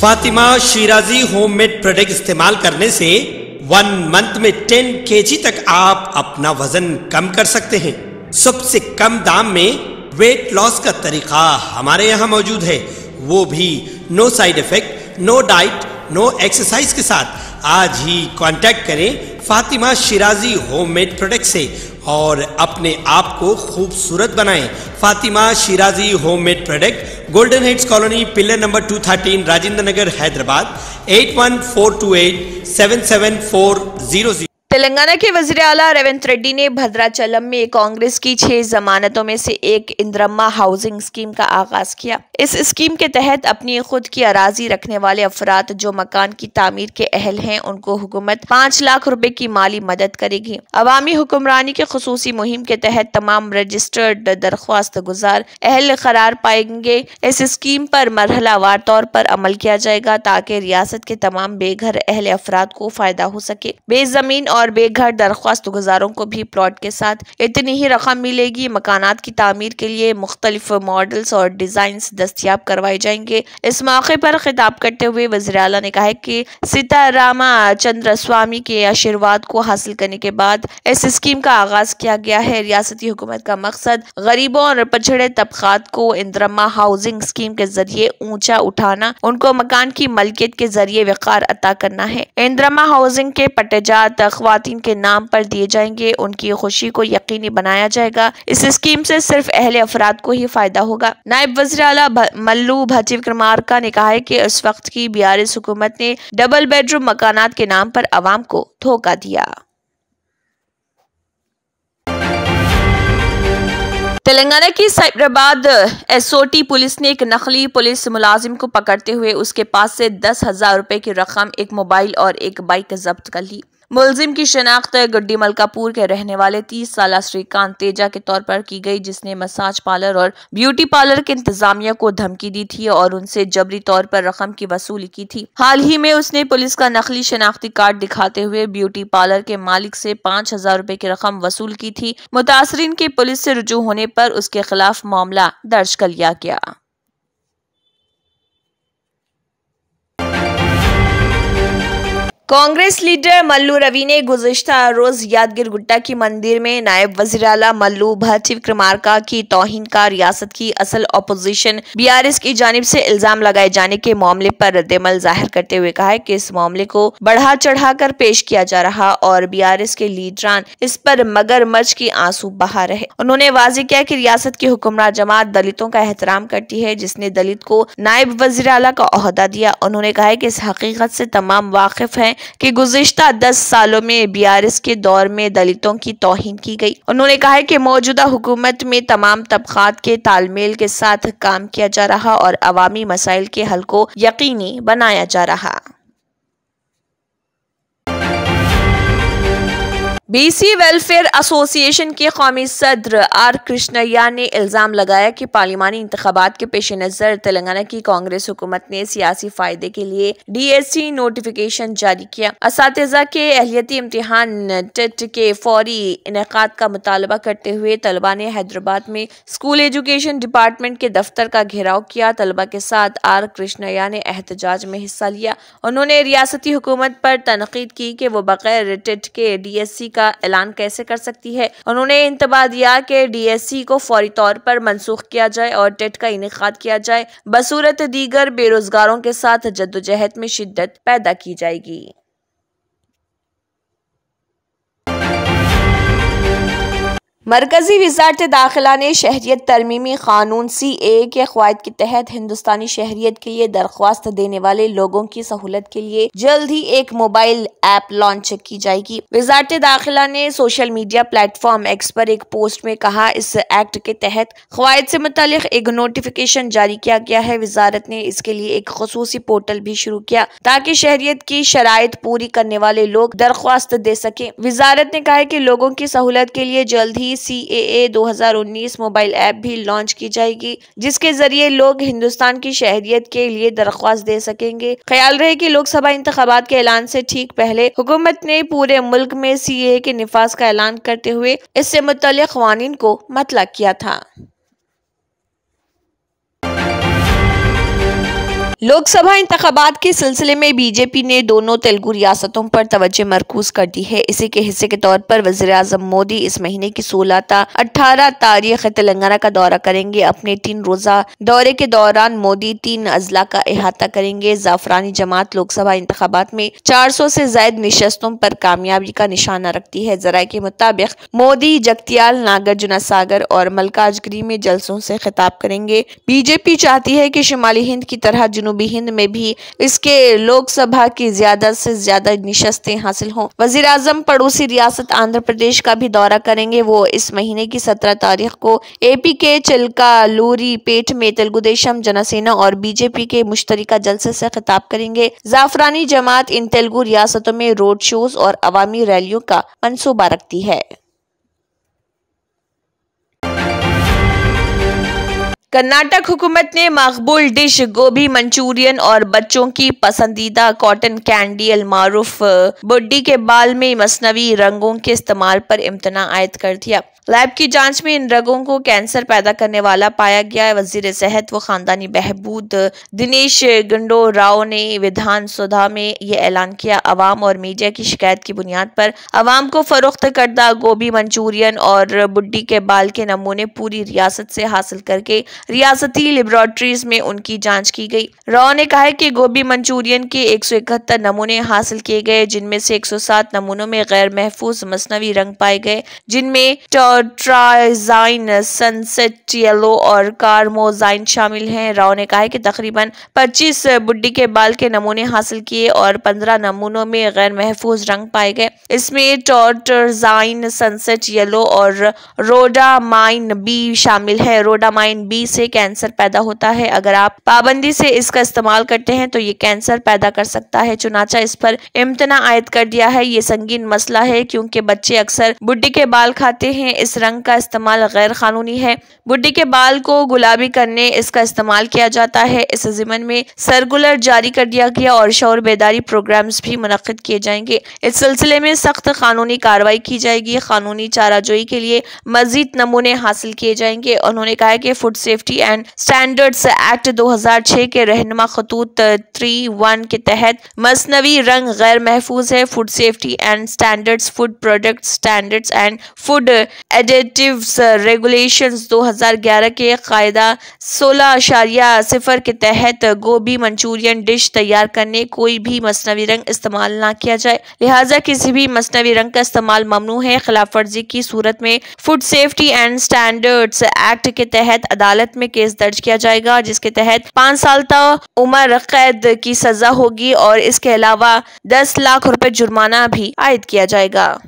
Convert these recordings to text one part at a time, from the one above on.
Fatima Shirazi homemade product इस्तेमाल करने से 1 मंथ में 10 kg तक आप अपना वजन कम कर सकते हैं। सबसे कम दाम में वेट लॉस का तरीका हमारे यहाँ मौजूद है, वो भी no side effect, no diet, no exercise के साथ। आज ही कांटेक्ट करें फातिमा शिराजी होममेड प्रोडक्ट से और अपने आप को खूबसूरत बनाएं। Fatima Shirazi homemade product, golden heads colony, pillar number 213, Rajendra Nagar, Hyderabad 8142877400। Telangana के वजीर आला रेवंत रेड्डी ने भद्राचलम में कांग्रेस की 6 जमानतों में से एक इंद्रम्मा हाउसिंग स्कीम का आगाज किया। इस स्कीम के तहत अपनी खुद की अराजी रखने वाले अफराद जो मकान की तामीर के अहल हैं, उनको हुकूमत 5 लाख रुपए की माली मदद करेगी। अवामी हुक्मरानी के खुसूसी मुहिम के तहत तमाम रजिस्टर्ड दरख्वास्त गुजार अहल करार पाएंगे। इस स्कीम पर मरहलावार तौर पर अमल किया जाएगा ताकि रियासत के तमाम बेघर अहल अफराद को फायदा हो सके। बेजमीन और बेघर दरख्वास्त गुजारों को भी प्लॉट के साथ इतनी ही रकम मिलेगी। मकानात की तामीर के लिए मुख्तलिफ मॉडल्स और डिजाइन्स दस्तयाब करवाए जाएंगे। इस मौके पर खिताब करते हुए वज़ीर आला ने कहा कि सीतारामा चंद्र स्वामी के आशीर्वाद को हासिल करने के बाद इस स्कीम का आगाज किया गया है। रियासती हुकूमत का मकसद गरीबों और पछड़े तबकात को इंद्रम्मा हाउसिंग स्कीम के जरिए ऊंचा उठाना, उनको मकान की मलकियत के जरिए वक़ार अता करना है। इंद्रम्मा हाउसिंग के पट्टेजात ख्वातीन के नाम पर दिए जाएंगे, उनकी खुशी को यकीनी बनाया जाएगा। इस स्कीम से सिर्फ अहले अफराद को ही फायदा होगा। नायब वज़ीर आला मल्लू भट्टी विक्रमार्का ने कहा है कि इस वक्त की BRS हुकूमत ने डबल बेडरूम मकानात के नाम पर अवाम को धोखा दिया। तेलंगाना की साइबराबाद SOT पुलिस ने एक नकली पुलिस मुलाजिम को पकड़ते हुए उसके पास से 10,000 रुपए की रकम, एक मोबाइल और एक बाइक जब्त कर ली। मुलजिम की शनाख्त गुड्डी मलकापुर के रहने वाले 30 साला श्रीकांत तेजा के तौर पर की गई, जिसने मसाज पार्लर और ब्यूटी पार्लर के इंतजामिया को धमकी दी थी और उनसे जबरी तौर पर रकम की वसूली की थी। हाल ही में उसने पुलिस का नकली शनाख्ती कार्ड दिखाते हुए ब्यूटी पार्लर के मालिक से 5,000 रुपए की रकम वसूल की थी। मुतासरीन के पुलिस से रुजू होने पर उसके खिलाफ मामला दर्ज कर लिया गया। कांग्रेस लीडर मल्लू रवि ने गुज़िश्ता रोज यादगिर गुट्टा की मंदिर में नायब वज़ीर आला मल्लू भट्टी विक्रमार्का की तौहीन का रियासत की असल अपोजिशन BRS की जानिब से इल्जाम लगाए जाने के मामले पर रद्दमल जाहिर करते हुए कहा है कि इस मामले को बढ़ा चढ़ा कर पेश किया जा रहा और BRS के लीडरान इस पर मगरमच्छ की आंसू बहा रहे। उन्होंने वाज़ेह किया कि रियासत की हुक्मरान जमात दलितों का एहतराम करती है, जिसने दलित को नायब वज़ीर आला का ओहदा दिया। उन्होंने कहा कि इस हकीकत से तमाम वाकिफ हैं कि गुज़िश्ता 10 सालों में BRS के दौर में दलितों की तौहीन की गई। उन्होंने कहा कि मौजूदा हुकूमत में तमाम तबकात के तालमेल के साथ काम किया जा रहा और अवामी मसाइल के हल को यकीनी बनाया जा रहा। BC वेलफेयर एसोसिएशन के कौमी सदर R कृष्णैया ने इल्जाम लगाया कि पार्लिमानी इंतखाबात के पेश नज़र तेलंगाना की कांग्रेस हुकूमत ने सियासी फायदे के लिए DSC नोटिफिकेशन जारी किया। असातिज़ा के अहलियती इम्तिहान TET के फौरी इनेकाद का मुतालबा करते हुए तलबा ने हैदराबाद में स्कूल एजुकेशन डिपार्टमेंट के दफ्तर का घेराव किया। तलबा के साथ R कृष्णैया ने एहतजाज में हिस्सा लिया। उन्होंने रियासती हुकूमत पर तनकीद की कि वो बगैर TET के DSC का ऐलान कैसे कर सकती है। उन्होंने इंतबाह दिया कि DSC को फौरी तौर पर मनसूख किया जाए और TET का इनेकाद किया जाए, बसूरत दीगर बेरोजगारों के साथ जद्दोजहद में शिद्दत पैदा की जाएगी। मरकजी वज़ारत दाखिला ने शहरियत तरमीमी कानून CAA के क़वायद के तहत हिंदुस्तानी शहरियत के लिए दरख्वास्त देने वाले लोगों की सहूलत के लिए जल्द ही एक मोबाइल ऐप लॉन्च की जाएगी। वज़ारत दाखिला ने सोशल मीडिया प्लेटफॉर्म X पर एक पोस्ट में कहा, इस एक्ट के तहत क़वायद से मुतालिक एक नोटिफिकेशन जारी किया गया है। वज़ारत ने इसके लिए एक खुसूसी पोर्टल भी शुरू किया ताकि शहरियत की शराइत पूरी करने वाले लोग दरख्वास्त दे सकें। वज़ारत ने कहा कि लोगों की सहूलत के लिए जल्द ही CAA 2019 मोबाइल ऐप भी लॉन्च की जाएगी, जिसके जरिए लोग हिंदुस्तान की शहरियत के लिए दरख्वास्त दे सकेंगे। ख्याल रहे कि लोकसभा इंतखाबात के ऐलान से ठीक पहले हुकूमत ने पूरे मुल्क में CAA के निफाज का ऐलान करते हुए इससे मुतल्लिक़ क़वानीन को मतला किया था। लोकसभा इंतखाबात के सिलसिले में बीजेपी ने दोनों तेलुगु रियासतों पर तवज्जो मरकूज कर दी है। इसी के हिस्से के तौर पर वज़ीर-ए-आज़म मोदी इस महीने की 16 ता 18 तारीख तेलंगाना का दौरा करेंगे। अपने 3 रोजा दौरे के दौरान मोदी 3 अजला का अहाता करेंगे। जाफरानी जमात लोकसभा इंतखाबात में 400 से ज्यादा निशस्तों पर कामयाबी का निशाना रखती है। जराये के मुताबिक मोदी जगतियाल, नागार्जुन सागर और मल्काजगिरी में जलसों से खिताब करेंगे। बीजेपी चाहती है कि शुमाली हिंद की तरह जनूबी हिंद में भी इसके लोकसभा की ज्यादा से ज्यादा निशस्तें हासिल हों। वजीर आजम पड़ोसी रियासत आंध्र प्रदेश का भी दौरा करेंगे। वो इस महीने की 17 तारीख को एपी के चिलकालूरीपेट में तेलुगु देशम, जनसेना और बीजेपी के मुश्तरका जलसे से खिताब करेंगे। जाफरानी जमात इन तेलुगु रियासतों में रोड शोज और अवामी रैलियों का मंसूबा रखती है। कर्नाटक हुकूमत ने मकबूल डिश गोभी मंचूरियन और बच्चों की पसंदीदा कॉटन कैंडी अलमारूफ बुड्डी के बाल में मसनवी रंगों के इस्तेमाल पर इम्तना आयद कर दिया। लैब की जांच में इन रंगों को कैंसर पैदा करने वाला पाया गया है। वजीर सेहत व खानदानी बहबूद दिनेश गुंडू-राव ने विधानसभा में यह ऐलान किया। अवाम और मीडिया की शिकायत की बुनियाद पर अवाम को फरोख्त करदा गोभी मंचूरियन और बुड्डी के बाल के नमूने पूरी रियासत से हासिल करके रियासती लेबोरेटरीज में उनकी जांच की गई। राव ने कहा कि गोभी मंचूरियन के 171 नमूने हासिल किए गए, जिनमें से 107 नमूनों में गैर महफूज मसनवी रंग पाए गए, जिनमें ट्राइजाइन, सनसेट येलो और कार्मोजाइन शामिल हैं। राव ने कहा कि तकरीबन 25 बुड्डी के बाल के नमूने हासिल किए और 15 नमूनों में गैर महफूज रंग पाए गए। इसमें ट्राइजाइन, सनसेट येलो और रोडामाइन बी शामिल है। रोडामाइन बी से कैंसर पैदा होता है। अगर आप पाबंदी से इसका इस्तेमाल करते हैं तो ये कैंसर पैदा कर सकता है। चुनाचा इस पर इम्तना आयद कर दिया है। ये संगीन मसला है क्योंकि बच्चे अक्सर बुड्डी के बाल खाते हैं। इस रंग का इस्तेमाल गैर कानूनी है। बुड्डी के बाल को गुलाबी करने इसका इस्तेमाल किया जाता है। इस ज़िमन में सर्कुलर जारी कर दिया गया और शौर बेदारी प्रोग्राम्स भी मुनक्किद किए जाएंगे। इस सिलसिले में सख्त कानूनी कार्रवाई की जाएगी। कानूनी चाराजोई के लिए मजीद नमूने हासिल किए जाएंगे। उन्होंने कहा कि food safety and standards act 2006 के रहनुमा खतूत 31 के तहत मसनवी रंग गैर महफूज है। Food safety and standards, food product standards and food additives regulations 2011 के कायदा 16.0 के तहत गोभी मंचूरियन डिश तैयार करने कोई भी मसनवी रंग इस्तेमाल ना किया जाए। लिहाजा किसी भी मसनवी रंग का इस्तेमाल ममनू है। खिलाफ वर्जी की सूरत में food safety and standards act के तहत अदालत में केस दर्ज किया जाएगा, जिसके तहत 5 साल तक उम्र कैद की सजा होगी और इसके अलावा 10 लाख रुपए जुर्माना भी आयद किया जाएगा।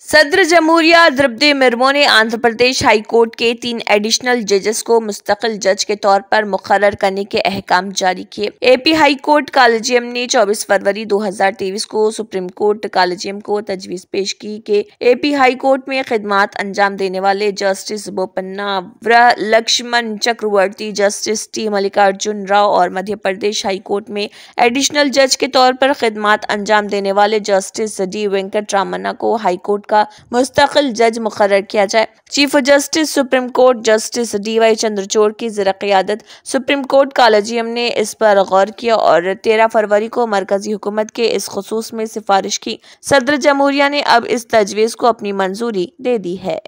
सदर जमहूरिया द्रौपदी मुर्मू ने आंध्र प्रदेश हाई कोर्ट के 3 एडिशनल जजेस को मुस्तकिल जज के तौर पर मुकर्रर करने के अहकाम जारी किए। एपी हाई कोर्ट कॉलेजियम ने 24 फरवरी 2023 को सुप्रीम कोर्ट कॉलेजियम को तजवीज पेश की कि एपी हाई कोर्ट में खिदमात अंजाम देने वाले जस्टिस बोपन्ना लक्ष्मण चक्रवर्ती, जस्टिस टी मल्लिकार्जुन राव और मध्य प्रदेश हाई कोर्ट में एडिशनल जज के तौर पर खिदमात अंजाम देने वाले जस्टिस डी वेंकट रामन्ना को हाई कोर्ट का मुस्तकिल जज मुकर्रर किया जाए। Chief justice supreme court justice D.Y.. Chandrachud की ज़ेर-क़ियादत सुप्रीम कोर्ट कॉलेजियम ने इस पर गौर किया और 13 फरवरी को मरकजी हुकूमत के इस खुसूस में सिफारिश की। सदर जमहूरिया ने अब इस तजवीज़ को अपनी मंजूरी दे दी है।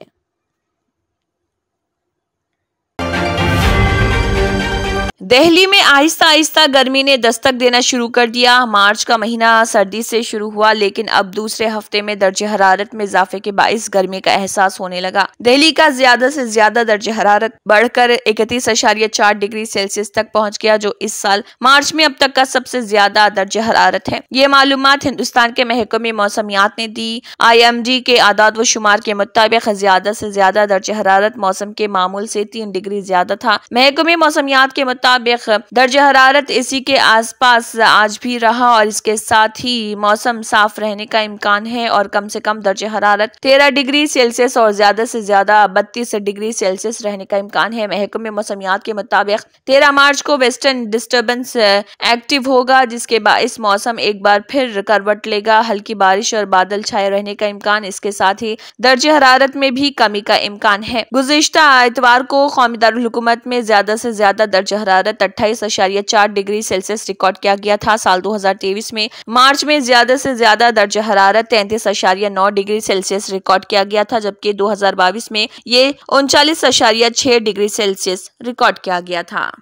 दिल्ली में आहिस्ता आहिस्ता गर्मी ने दस्तक देना शुरू कर दिया। मार्च का महीना सर्दी से शुरू हुआ, लेकिन अब दूसरे हफ्ते में दर्जे हरारत में इजाफे के बाइस गर्मी का एहसास होने लगा। दिल्ली का ज्यादा से ज्यादा दर्जे हरारत बढ़कर 31.4 डिग्री सेल्सियस तक पहुंच गया, जो इस साल मार्च में अब तक का सबसे ज्यादा दर्जे हरारत है। ये मालूमात हिंदुस्तान के महकमे मौसमियात ने दी। IMD के आदाद व शुमार के मुताबिक ज्यादा से ज्यादा दर्जे हरारत मौसम के मामूल से 3 डिग्री ज्यादा था। महकमे मौसमियात के मुताबिक मुताबिक दर्जा हरारत इसी के आसपास आज भी रहा और इसके साथ ही मौसम साफ रहने का इम्कान है और कम से कम दर्जा हरारत 13 डिग्री सेल्सियस और ज्यादा से ज्यादा 32 डिग्री सेल्सियस रहने का इम्कान है। महकमे मौसमियात के मुताबिक 13 मार्च को वेस्टर्न डिस्टर्बेंस एक्टिव होगा, जिसके बाद इस मौसम एक बार फिर करवट लेगा। हल्की बारिश और बादल छाए रहने का इम्कान, इसके साथ ही दर्जे हरारत में भी कमी का इम्कान है। गुज़िश्ता इतवार को कौमी दारुल हुकूमत में ज्यादा से ज्यादा दर्जा हरारत 28.4 डिग्री सेल्सियस रिकॉर्ड किया गया था। साल 2023 में मार्च में ज्यादा से ज्यादा दर्जा हरारत 33.9 डिग्री सेल्सियस रिकॉर्ड किया गया था, जबकि 2022 में ये 39.6 डिग्री सेल्सियस रिकॉर्ड किया गया था।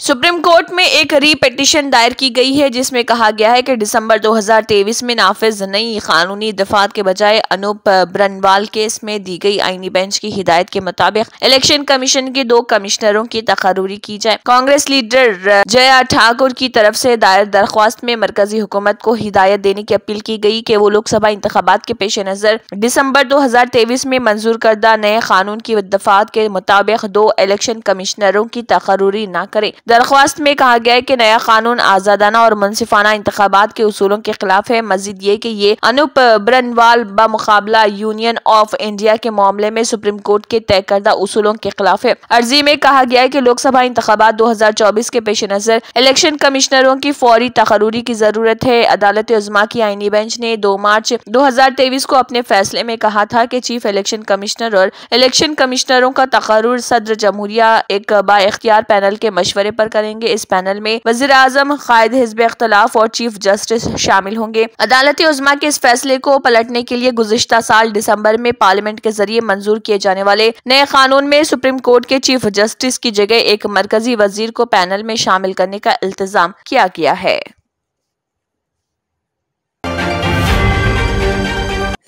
सुप्रीम कोर्ट में एक री-पिटीशन दायर की गई है, जिसमें कहा गया है कि दिसंबर 2023 में नाफिज नई कानूनी दफात के बजाय अनूप ब्रनवाल केस में दी गई आईनी बेंच की हिदायत के मुताबिक इलेक्शन कमीशन के 2 कमिश्नरों की तकर्री की जाए। कांग्रेस लीडर जया ठाकुर की तरफ से दायर दरख्वास्त में मरकजी हुकूमत को हिदायत देने की अपील की गई कि वो लोकसभा इंतखाबात के पेश नजर दिसंबर 2023 में मंजूर करदा नए कानून की दफात के मुताबिक 2 इलेक्शन कमिश्नरों की तकर्री न करे। दरख्वास्त में कहा गया है कि नया कानून आजादाना और मुनसिफाना इंतखाबात के उसूलों के खिलाफ है। मजीद ये कि ये अनूप ब्रनवाल बमुकाबला यूनियन ऑफ इंडिया के मामले में सुप्रीम कोर्ट के तय करदा उसूलों के खिलाफ है। अर्जी में कहा गया है कि लोकसभा इंतखाबात 2024 के पेश नजर इलेक्शन कमिश्नरों की फौरी तकर्री की जरूरत है। अदालत उज़्मा की आईनी बेंच ने 2 मार्च 2023 को अपने फैसले में कहा था कि चीफ इलेक्शन कमिश्नर और इलेक्शन कमिश्नरों का तकर्रुर सदर जमहूरिया एक बाइख्तियार पैनल के मशवरे पर करेंगे। इस पैनल में वज़ीर आज़म, कायद हिज़्ब इख्तिलाफ और चीफ जस्टिस शामिल होंगे। अदालत उज़्मा के इस फैसले को पलटने के लिए गुज़िश्ता साल दिसंबर में पार्लियामेंट के जरिए मंजूर किए जाने वाले नए कानून में सुप्रीम कोर्ट के चीफ जस्टिस की जगह एक मरकजी वजीर को पैनल में शामिल करने का इल्तिजाम किया गया है।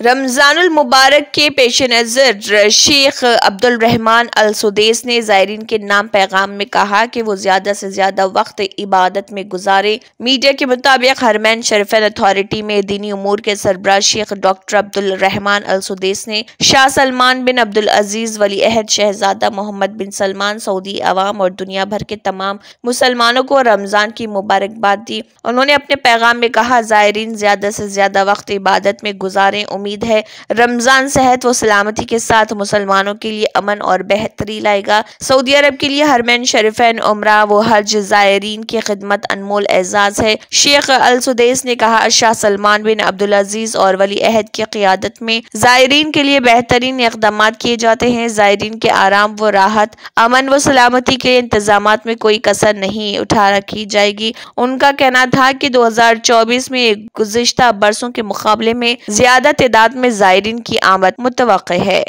रमजानुल मुबारक के पेश नज़र शेख अब्दुल रहमान अल सुदैस ने ज़ायरीन के नाम पैगाम में कहा कि वो ज़्यादा से ज़्यादा वक्त इबादत में गुजारे। मीडिया के मुताबिक हरमैन शरीफैन अथॉरिटी में दीनी उमूर के सरबराह शेख डॉक्टर अब्दुल रहमान अल सुदैस ने शाह सलमान बिन अब्दुल अजीज़ वली अहद शहजादा मोहम्मद बिन सलमान, सऊदी अवाम और दुनिया भर के तमाम मुसलमानों को रमज़ान की मुबारकबाद दी। उन्होंने अपने पैगाम में कहा, ज़ायरीन ज़्यादा से ज़्यादा वक्त इबादत में गुजारें। उम्मीद है रमजान सेहत व सलामती के साथ मुसलमानों के लिए अमन और बेहतरी लाएगा। सऊदी अरब के लिए हरमैन शरीफैन उम्रा व हज ज़ायरीन की खिदमत अनमोल एजाज है। शेख अल सुदैस ने कहा, शाह सलमान बिन अब्दुल अजीज और वली अहद की क़ियादत में ज़ायरीन के लिए बेहतरीन इक़दाम किए जाते हैं। ज़ायरीन के आराम व राहत, अमन व सलामती के इंतजाम में कोई कसर नहीं उठा रखी जाएगी। उनका कहना था कि 2024 में गुज़िश्ता बरसों के मुकाबले में ज्यादा तादाद में ज़ायरीन की आमद मुतवक्के है।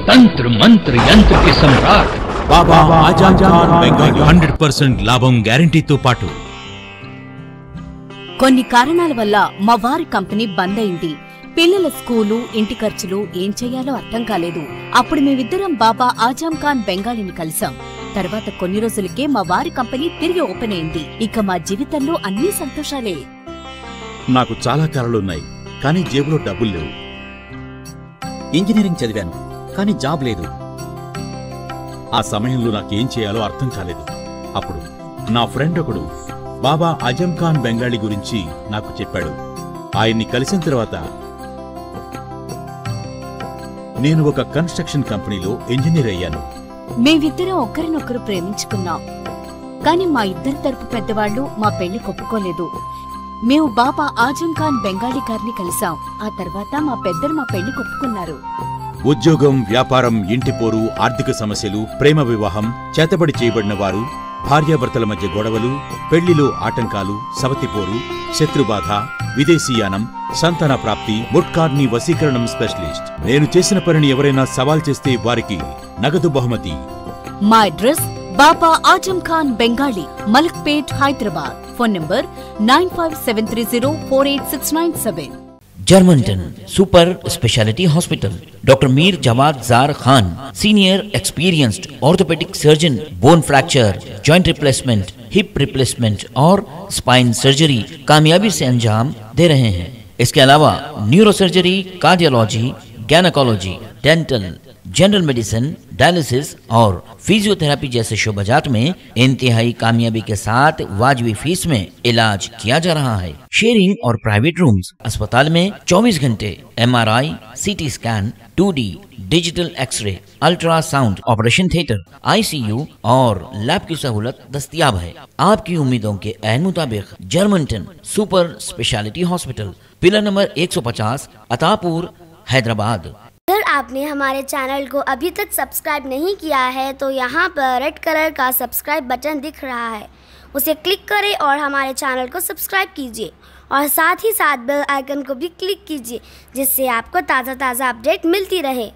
तंत्र मंत्र यंत्र के सम्राट बाबा आजम खान बेंगाली 100% లాభం గ్యారెంటీతో పాటు కొన్ని కారణాల వల్ల మా వారి కంపెనీ బంద్ అయింది. పిల్లల స్కూలు, ఇంటి ఖర్చులు ఏం చేయాలో అర్థం కాలేదు. అప్పుడు మేమిద్దరం బాబా ఆజం ఖాన్ బెంగాలీని కలిసాం. తర్వాత కొన్ని రోజులకే మా వారి కంపెనీ తిరిగి ఓపెన్ అయింది. ఇక మా జీవితంలో అన్ని సంతోషాలే. నాకు చాలా కలలున్నాయి, కానీ జేబులో డబ్బులు లేవు. ఇంజనీరింగ్ చదివాను, కానీ జాబ్ లేదు. ఆ సమయంలో నాకేం చేయాలో అర్థం కాలేదు. అప్పుడు నా ఫ్రెండ్ ఒకడు బాబా ఆజం ఖాన్ బెంగాలీ గురించి నాకు చెప్పాడు. ఆయన్ని కలిసిన తర్వాత నేను ఒక కన్స్ట్రక్షన్ కంపెనీలో ఇంజనీర్ అయ్యాను. మేమిద్దరం ఒకరినొకరు ప్రేమించుకున్నాం. కాని మా ఇద్దరి తరపు పెద్దవాళ్లు మా పెళ్లి ఒప్పుకోలేదు. మేము బాబా ఆజం ఖాన్ బెంగాలీ గారిని కలిసాం. ఆ తర్వాత మా పెద్దలు మా పెళ్లి ఒప్పుకున్నారు. ఉద్యోగం, వ్యాపారం, ఇంటి పోరు, ఆర్థిక సమస్యలు, ప్రేమ వివాహం, చేతబడి చేయబడిన వారు, భార్యాభర్తల మధ్య గొడవలు, పెళ్లిలో ఆటంకాలు, సవతిపోరు, శత్రుబాధ, విదేశీయానం, సంతాన ప్రాప్తి, ముట్కార్ని వశీకరణం స్పెషలిస్ట్. నేను చేసిన పనిని ఎవరైనా సవాల్ చేస్తే వారికి నగదు బహుమతి. మా address Baba Azam Khan Bengali, Malakpet, Hyderabad. Phone number 9573048697. Germanten super speciality hospital, doctor Mir Jawad जार Khan, senior experienced orthopedic surgeon, bone fracture, joint replacement, hip replacement और स्पाइन सर्जरी कामयाबी से अंजाम दे रहे हैं. इसके अलावा neurosurgery, cardiology, gynaecology, dental, general medicine, dialysis और फिजियोथेरेपी जैसे शोबाजात में इंतहाई कामयाबी के साथ वाजबी फीस में इलाज किया जा रहा है। शेयरिंग और प्राइवेट रूम्स। अस्पताल में 24 घंटे MRI, CT scan, 2D digital x-ray, ultrasound, operation theatre, ICU और लैब की सहूलत दस्तयाब है। आपकी उम्मीदों के ऐन मुताबिक Germanten super speciality hospital, pillar number 150, Attapur, Hyderabad. अगर आपने हमारे चैनल को अभी तक सब्सक्राइब नहीं किया है तो यहाँ पर रेड कलर का सब्सक्राइब बटन दिख रहा है, उसे क्लिक करें और हमारे चैनल को सब्सक्राइब कीजिए और साथ ही साथ बेल आइकन को भी क्लिक कीजिए, जिससे आपको ताज़ा अपडेट मिलती रहे।